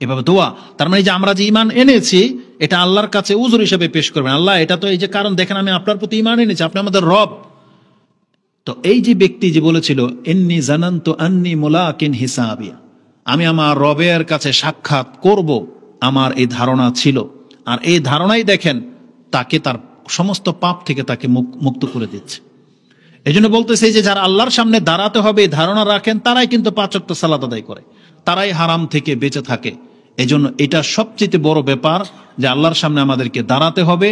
এভাবে দোয়া। তার মানে যে আমরা যে ঈমান এনেছি এটা আল্লাহর কাছে উযর হিসেবে পেশ করবেন। আল্লাহ এটা তো এই যে কারণ দেখেন আমি আপনার প্রতি ঈমান এনেছি, আপনি আমাদের রব। তো এই যে ব্যক্তি যে বলেছিল ইন্নী জানান্তু আন্নী মুলাকিন হিসাবিয়া, আমি আমার রবের কাছে সাক্ষাৎ করব, আমার এই ধারণা ছিল, আর এই ধারণাই দেখেন তাকে তার সমস্ত পাপ থেকে তাকে মুক্ত করে দিচ্ছে। এই জন্য বলতেছে যে যারা আল্লাহর সামনে দাঁড়াতে হবে এই ধারণা রাখেন, তারাই কিন্তু 5 ওয়াক্ত সালাত আদায় করে, তারাই হারাম থেকে বেঁচে থাকে। এই জন্য এটা সবচেয়ে বড় ব্যাপার যে আল্লাহর সামনে আমাদেরকে দাঁড়াতে হবে,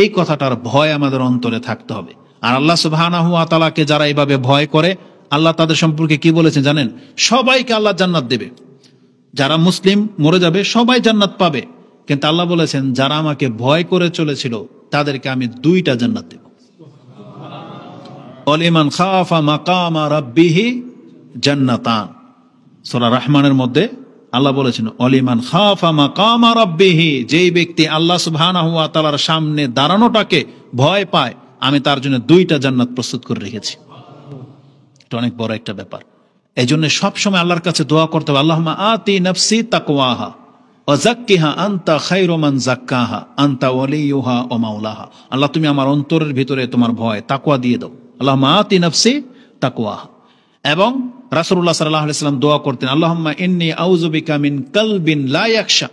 এই কথাটার ভয় আমাদের অন্তরে থাকতে হবে। আর আল্লাহ সুবহানাহু ওয়া তাআলাকে যারা এইভাবে ভয় করে, আল্লাহ তাদের সম্পর্কে কি বলেছেন জানেন? সবাইকে আল্লাহ জান্নাত দেবে। যারা মুসলিম মরে যাবে সবাই জান্নাত পাবে, কিন্তু আল্লাহ বলেছেন যারা আমাকে ভয় করে চলেছিল তাদেরকে আমি 2টা জান্নাত দেব। ওয়ালিমান খাফা মাকামা রাব্বিহি জান্নাতান, সূরা রহমানের মধ্যে আল্লাহ বলেছেন ওয়ালিমান খাফা মাকামা রাব্বিহি, যেই ব্যক্তি আল্লাহ সুবহানাহু ওয়া তাআলার সামনে দাঁড়ানোটাকে ভয় পায় আমি তার জন্য 2টা জান্নাত প্রস্তুত করে রেখেছি। এটা অনেক বড় একটা ব্যাপার। এই জন্য সবসময় আল্লাহর কাছে দোয়া করতে হবে, আল্লাহুম্মা আতি নাফসি তাকওয়াহা ওয়া যাক্কিহা আনতা খায়রু মান যাক্কাহা আনতা ওয়ালিয়ুহা ওয়া মাওলাহা। আল্লাহ তুমি আমার অন্তরের ভিতরে তোমার ভয় তাকওয়া দিয়ে দাও, আল্লাহুম্মা আতি নাফসি তাকওয়াহা। এবং রাসূলুল্লাহ সাল্লাল্লাহু আলাইহি ওয়াসাল্লাম দোয়া করতেন, আল্লাহুম্মা ইন্নী আউযু বিকা মিন কালবিন লা ইয়াখশা,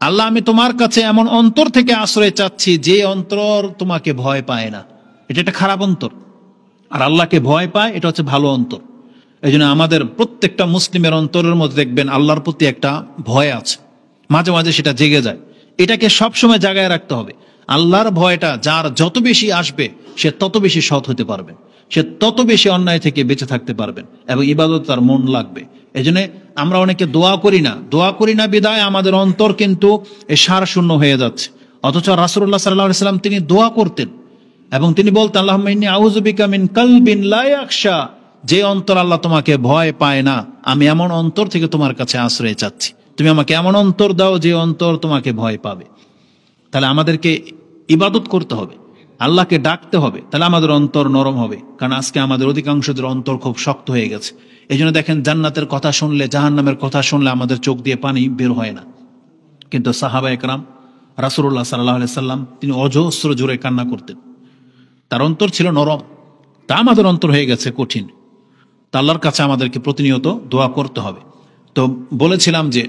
আল্লাহ আমি তোমার কাছে এমন অন্তর থেকে আশ্রয় চাচ্ছি যে অন্তর তোমাকে ভয় পায় না। এটা একটা খারাপ অন্তর, আর আল্লাহকে ভয় পায় এটা হচ্ছে ভালো অন্তর। এই জন্য আমাদের প্রত্যেকটা মুসলিমের অন্তরের মধ্যে দেখবেন আল্লাহর প্রতি একটা ভয় আছে, মাঝে মাঝে সেটা জেগে যায়। এটাকে সবসময় জাগায় রাখতে হবে। আল্লাহর ভয়টা যার যত বেশি আসবে সে তত বেশি সৎ হতে পারবেন, সে তত বেশি অন্যায় থেকে বেঁচে থাকতে পারবেন এবং ইবাদত তার মন লাগবে। এই জন্য আমরা অনেকে দোয়া করি না বিদায় আমাদের অন্তর কিন্তু এই সার শূন্য হয়ে যাচ্ছে। অথচ রাসূলুল্লাহ সাল্লাল্লাহু আলাইহি ওয়াসাল্লাম তিনি দোয়া করতেন এবং তিনি বলতেন, আল্লাহুম্মা ইন্নী আউযু বিকা মিন কালবিন লা ইয়াখশা, যে অন্তর আল্লাহ তোমাকে ভয় পায় না আমি এমন অন্তর থেকে তোমার কাছে আশ্রয় চাচ্ছি, তুমি আমাকে এমন অন্তর দাও যে অন্তর তোমাকে ভয় পাবে। তাহলে আমাদেরকে ইবাদত করতে হবে, আল্লাহকে ডাকতে হবে, তাহলে আমাদের অন্তর নরম হবে। কারণ আজকে আমাদের অধিকাংশদের অন্তর খুব শক্ত হয়ে গেছে। এই জন্য দেখেন জান্নাতের কথা শুনলে, জাহান্নামের কথা শুনলে আমাদের চোখ দিয়ে পানি বের হয় না। কিন্তু সাহাবা একরাম, রাসূলুল্লাহ সাল্লাল্লাহু আলাইহি সাল্লাম তিনি অজস্র জোরে কান্না করতেন, তার অন্তর ছিল নরম। তা আমাদের অন্তর হয়ে গেছে কঠিন। তা আল্লাহর কাছে আমাদেরকে প্রতিনিয়ত দোয়া করতে হবে। তো বলেছিলাম যে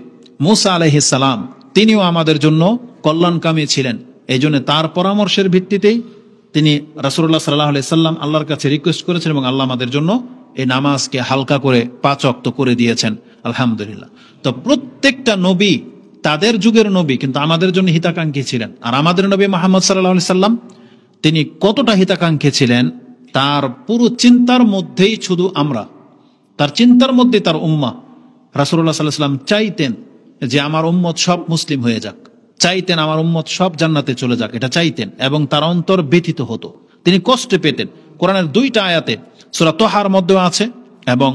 মূসা আলাইহিস সালাম তিনিও আমাদের জন্য কল্যাণকামী ছিলেন। এই জন্য তার পরামর্শের ভিত্তিতেই তিনি রাসূলুল্লাহ সাল্লাল্লাহু আলাইহি সাল্লাম আল্লাহর কাছে রিকোয়েস্ট করেছেন এবং আল্লাহ আমাদের জন্য এই নামাজকে হালকা করে 5 ওয়াক্ত করে দিয়েছেন, আলহামদুলিল্লাহ। তো প্রত্যেকটা নবী তাদের যুগের নবী কিন্তু আমাদের জন্য হিতাকাঙ্ক্ষী ছিলেন। আর আমাদের নবী মুহাম্মদ সাল্লাল্লাহু আলাইহি সাল্লাম তিনি কতটা হিতাকাঙ্ক্ষী ছিলেন, তার পুরো চিন্তার মধ্যেই শুধু আমরা, তার চিন্তার মধ্যে তার উম্মাহ। রাসূলুল্লাহ সাল্লাল্লাহু আলাইহি সাল্লাম চাইতেন যে আমার উম্মত সব মুসলিম হয়ে যাক, চাইতেন আমার উম্মত সব জান্নাতে চলে যাক, এটা চাইতেন এবং তার অন্তর ব্যথিত হতো, তিনি কষ্ট পেতেন। কোরআনের 2টা আয়াতে, সূরা তাহার মধ্যে আছে এবং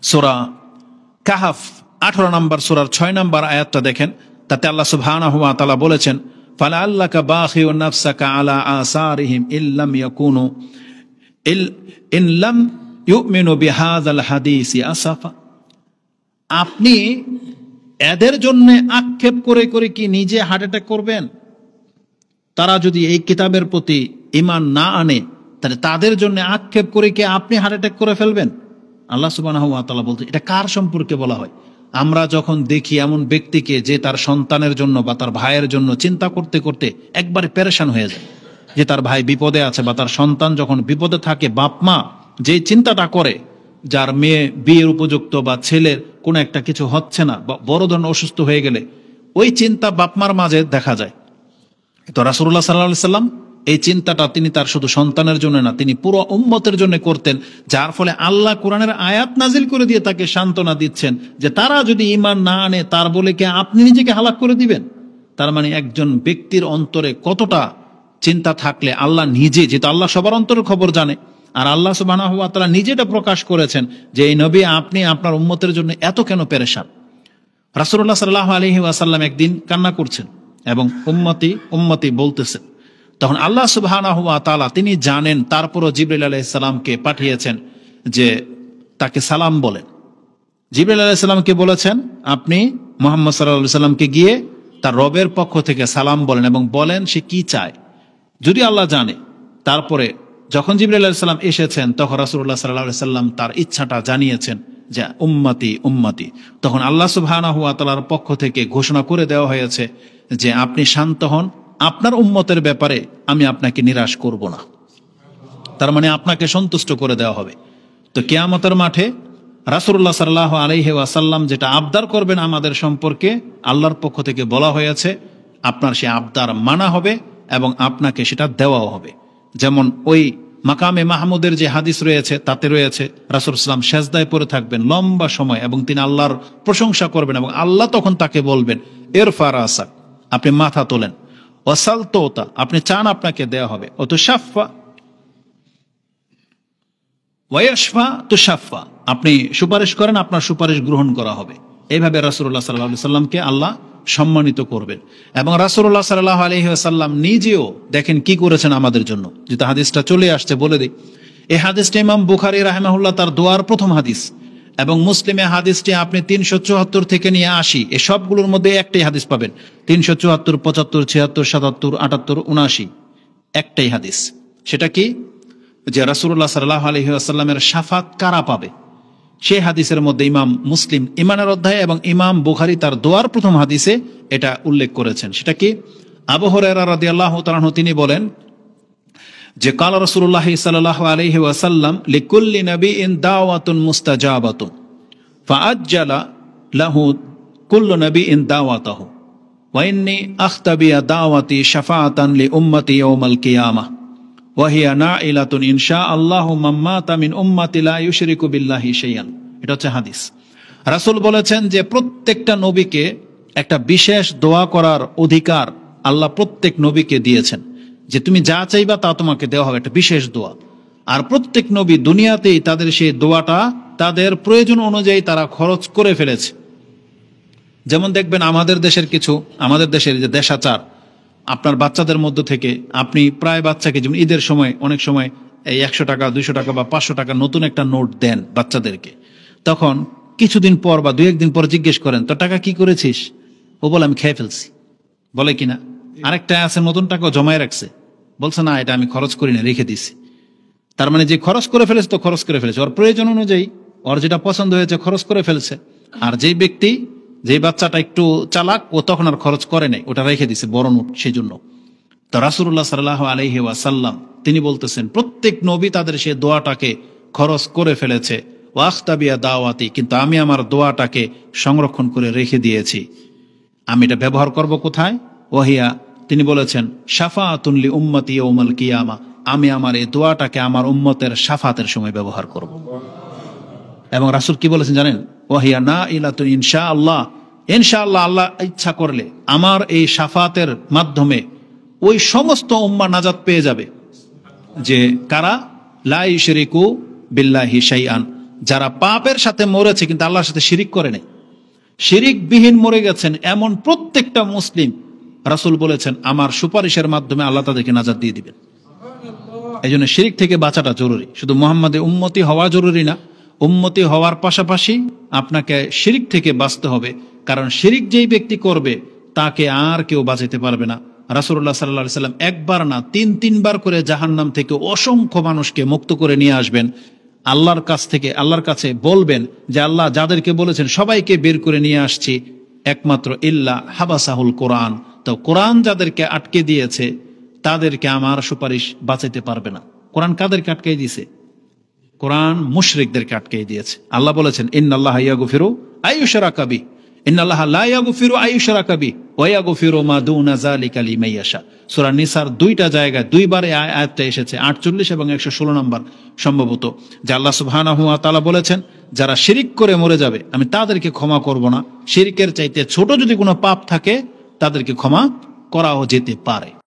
সূরা কাহাফ 18 নম্বর সূরার 6 নম্বর আয়াতটা দেখেন, তাতে আল্লাহ সুবহানাহু ওয়া তাআলা বলেছেন, ফালাআল্লাকা বাখিউন নাফসাকা আলা আসারিহিম ইল্লাম ইয়াকুনু ইন লাম ইউমিনু বিহাযাল হাদিসি আসাফা। আপনি এদের জন্য আক্ষেপ করে করে কি নিজে হার্ট অ্যাটাক করবেন? তারা যদি এই কিতাবের প্রতি ঈমান না আনে তাহলে তাদের জন্য আক্ষেপ করে কি আপনি হার্ট অ্যাটাক করে ফেলবেন? আল্লাহ সুবহানাহু ওয়া তাআলা বলতে, এটা কার সম্পর্কে বলা হয়? আমরা যখন দেখি এমন ব্যক্তিকে যে তার সন্তানের জন্য বা তার ভাইয়ের জন্য চিন্তা করতে করতে একবারে পেরেশান হয়ে যায়, যে তার ভাই বিপদে আছে বা তার সন্তান যখন বিপদে থাকে, বাপ মা যে চিন্তাটা করে, যার মেয়ে বিয়ের উপযুক্ত বা ছেলের কোনো একটা কিছু হচ্ছে না বা বড় ধরনের অসুস্থ হয়ে গেলে ওই চিন্তা বাপমার মাঝে দেখা যায়। তো রাসূলুল্লাহ সাল্লাল্লাহু আলাইহি সাল্লাম এই চিন্তাটা তিনি তার শুধু সন্তানের জন্য না, তিনি পুরো উম্মতের জন্য করতেন, যার ফলে আল্লাহ কোরআনের আয়াত নাজিল করে দিয়ে তাকে সান্ত্বনা দিচ্ছেন যে তারা যদি ঈমান না আনে তার বলে কি আপনি নিজেকে হালাক করে দিবেন? তার মানে একজন ব্যক্তির অন্তরে কতটা চিন্তা থাকলে আল্লাহ নিজে, যেহেতু আল্লাহ সবার অন্তরের খবর জানে, আর আল্লাহ সুবহানাহু ওয়া তাআলা নিজেটা প্রকাশ করেছেন যে এই নবী আপনি আপনার উম্মতের জন্য এত কেন পেরেশান। রাসূলুল্লাহ সাল্লাল্লাহু আলাইহি ওয়াসাল্লাম একদিন কান্না করছেন এবং উম্মতি বলতেছেন, তখন আল্লাহ সুবহানাহু ওয়া তাআলা তিনি জানেন, তারপরও জিবরাইল আলাইহিস সালামকে পাঠিয়েছেন যে তাকে সালাম বলেন। জিবরাইল আলাইহিস সালামকে বলেছেন আপনি মুহাম্মদ সাল্লাল্লাহু আলাইহি সাল্লামকে গিয়ে তার রবের পক্ষ থেকে সালাম বলেন এবং বলেন সে কি চায়, যদি আল্লাহ জানে। তারপরে যখন জিবরাইল আলাইহিস সালাম এসেছেন তখন রাসূলুল্লাহ সাল্লাল্লাহু আলাইহি সাল্লাম তার ইচ্ছাটা জানিয়েছেন যে উম্মতি উম্মতি। তখন আল্লাহ সুবহানাহু ওয়া তাআলার পক্ষ থেকে ঘোষণা করে দেওয়া হয়েছে যে আপনি শান্ত হন, আপনার উম্মতের ব্যাপারে আমি আপনাকে নিরাশ করব না। তার মানে আপনাকে সন্তুষ্ট করে দেওয়া হবে। তো কিয়ামতের মাঠে রাসূলুল্লাহ সাল্লাল্লাহু আলাইহি ওয়াসাল্লাম যেটা আবদার করবেন আমাদের সম্পর্কে আল্লাহর পক্ষ থেকে বলা হয়েছে, আপনার সে আবদার মানা হবে এবং আপনাকে সেটা দেওয়াও হবে। যেমন ওই মাকামে মাহমুদের যে হাদিস রয়েছে তাতে রয়েছে রাসূল সাল্লাল্লাহু আলাইহি ওয়াসাল্লাম সেজদায় পড়ে থাকবেন লম্বা সময় এবং তিনি আল্লাহর প্রশংসা করবেন এবং আল্লাহ তখন তাকে বলবেন ইরফা রাসাক, আপনি মাথা তোলেন। ওয়াসাল তোতা, আপনি চান আপনাকে দেওয়া হবে। ওয়াতুশাফা ওয়ায়াশফা তুশাফা, আপনি সুপারিশ করেন, আপনার সুপারিশ গ্রহণ করা হবে। এইভাবে রাসূলুল্লাহ সাল্লাল্লাহু আলাইহি ওয়াসাল্লামকে আল্লাহ সম্মানিত করবেন। এবং রাসূলুল্লাহ সাল্লাল্লাহু আলাইহি ওয়াসাল্লাম নিজেও দেখেন কি করেছেন আমাদের জন্য। যেটা হাদিসটা চলে আসছে বলে দিই, এই হাদিসটা ইমাম বুখারী রাহিমাহুল্লাহ তার দোয়ার প্রথম হাদিস, এবং মুসলিমে হাদিসটি আপনি 374 থেকে নিয়ে 80 এই সবগুলোর মধ্যে একটাই হাদিস পাবেন। 374, 75, 76, 77, 78, 79 একটাই হাদিস। সেটা কি? যে রাসূলুল্লাহ সাল্লাল্লাহু আলাইহি ওয়াসাল্লামের শাফাত কারা পাবে, সেই হাদিসের মধ্যে ইমাম মুসলিম ঈমানের অধ্যায় এবং ইমাম বুখারী তার দোয়ার প্রথম হাদিসে এটা উল্লেখ করেছেন। সেটা কি? আবু হুরায়রা রাদিয়াল্লাহু তাআলা আনহু তিনি বলেন যে কাল রাসূলুল্লাহ সাল্লাল্লাহু আলাইহি ওয়াসাল্লাম লিকুল্লি নাবিয়্যিন দাওয়াতুন মুস্তাজাবাতুন ফাআজ্জালা লাহু কুল্লু নাবিয়্যিন দাওয়াতাহু ওয়া ইন্নী আখতাবিয়া দাওয়াতি শাফাআতান লি উম্মতি ইয়াউমাল কিয়ামাহ ওয়া হিয়া নাইলাতুন ইনশাআল্লাহু মাম্মাতা মিন উম্মতি লা ইউশরিকু বিল্লাহি শাইআন। এটা হচ্ছে হাদিস। রাসূল বলেছেন যে প্রত্যেকটা নবীকে একটা বিশেষ দোয়া করার অধিকার আল্লাহ প্রত্যেক নবীকে দিয়েছেন, যে তুমি যা চাইবা তা তোমাকে দেওয়া হবে, একটা বিশেষ দোয়া। আর প্রত্যেক নবী দুনিয়াতেই তাদের সেই দোয়াটা তাদের প্রয়োজন অনুযায়ী তারা খরচ করে ফেলেছে। যেমন দেখবেন আমাদের দেশের যে দেশাচার, আপনার বাচ্চাদের মধ্য থেকে আপনি প্রায় বাচ্চাকে, যেমন ঈদের সময় অনেক সময় এই 100 টাকা 200 টাকা বা 500 টাকা নতুন একটা নোট দেন বাচ্চাদেরকে, তখন কিছুদিন পর বা 2-1 দিন পর জিজ্ঞেস করেন তো টাকা কি করেছিস, ও বলে আমি খেয়ে ফেলছি, বলে কিনা। আরেকটা আছে নতুন টাকা জমায় রাখছে, বলছে না এটা আমি খরচ করি না, রেখে দিছি। তার মানে যে খরচ করে ফেলেছে তো খরচ করে ফেলেছে, ওর প্রয়োজন অনুযায়ী ওর যেটা পছন্দ হয়েছে খরচ করে ফেলছে। আর যে বাচ্চাটা একটু চালাক, ও তখন আর খরচ করে নাই, ওটা রেখে দিছে বড় নোট, সেই জন্য। তো রাসূলুল্লাহ সাল্লাল্লাহু আলাইহি ওয়াসাল্লাম তিনি বলতেছেন প্রত্যেক নবী তাদের সে দোয়াটাকে খরচ করে ফেলেছে। ওয়াখতাবিয়া দাওয়াতি, কিন্তু আমি আমার দোয়াটাকে সংরক্ষণ করে রেখে দিয়েছি। আমি এটা ব্যবহার করব কোথায়? ওয়াহিয়া, তিনি বলেছেন শাফাআতুন লি উম্মতি ইয়াউমাল কিয়ামা, আমি আমার এই দোয়াটাকে আমার উম্মতের শাফাতের সময় ব্যবহার করব। এবং রাসূল কি বলেছেন জানেন? ওয়াহিয়া নাইলাতুন ইনশাআল্লাহ, ইনশাআল্লাহ আল্লাহ ইচ্ছা করলে আমার এই শাফাতের মাধ্যমে ওই সমস্ত উম্মাহ নাজাত পেয়ে যাবে যে কারা লা ইউশরিকু বিল্লাহি শাইআন, যারা পাপের সাথে মরেছে কিন্তু আল্লাহর সাথে শিরিক করে নাই, শিরিক বিহীন মরে গেছেন এমন প্রত্যেকটা মুসলিম, রাসূল বলেছেন আমার সুপারিশের মাধ্যমে আল্লাহ তাদেরকে নাজাত দিয়ে দিবেন। এই জন্য শিরিক থেকে বাঁচাটা জরুরি। শুধু মুহাম্মাদের উম্মতি হওয়া জরুরি না, উম্মতি হওয়ার পাশাপাশি আপনাকে শিরিক থেকে বাঁচতে হবে। কারণ শিরিক যেই ব্যক্তি করবে তাকে আর কেউ বাঁচাতে পারবে না। রাসূলুল্লাহ সাল্লাল্লাহু আলাইহি সাল্লাম একবার না 3-3 বার করে জাহান্নাম থেকে অসংখ্য মানুষকে মুক্ত করে নিয়ে আসবেন। আল্লাহর কাছে বলবেন যে আল্লাহ যাদেরকে বলেছেন সবাইকে বের করে নিয়ে আসছি, একমাত্র ইল্লা হাবাসাহুল কোরআন, তো কোরআন যাদেরকে আটকে দিয়েছে তাদেরকে আমার সুপারিশ বাঁচাইতে পারবে না। কোরআন কাদেরকে আটকে দিয়েছে? কোরআন মুশরিকদেরকে আটকে দিয়েছে। আল্লাহ বলেছেন ইন্নাল্লাহা ইয়াগফিরু আইয়ুশরাকা বিহি, ইন্নাল্লাহা লা ইয়াগফিরু আইয়ুশরাকা বিহি ওয়া ইয়াগফিরু মা দুনা যালিকা লিমান ইয়াশা। সূরা নিসার 2টা জায়গায় 2বার এই আয়াতটা এসেছে, 48 এবং 116 নম্বর সম্ভবত, যে আল্লাহ সুবহানাহু ওয়া তাআলা বলেছেন যারা শিরিক করে মরে যাবে আমি তাদেরকে ক্ষমা করব না। শিরকের চাইতে ছোট যদি কোনো পাপ থাকে তাদেরকে ক্ষমা করাও যেতে পারে।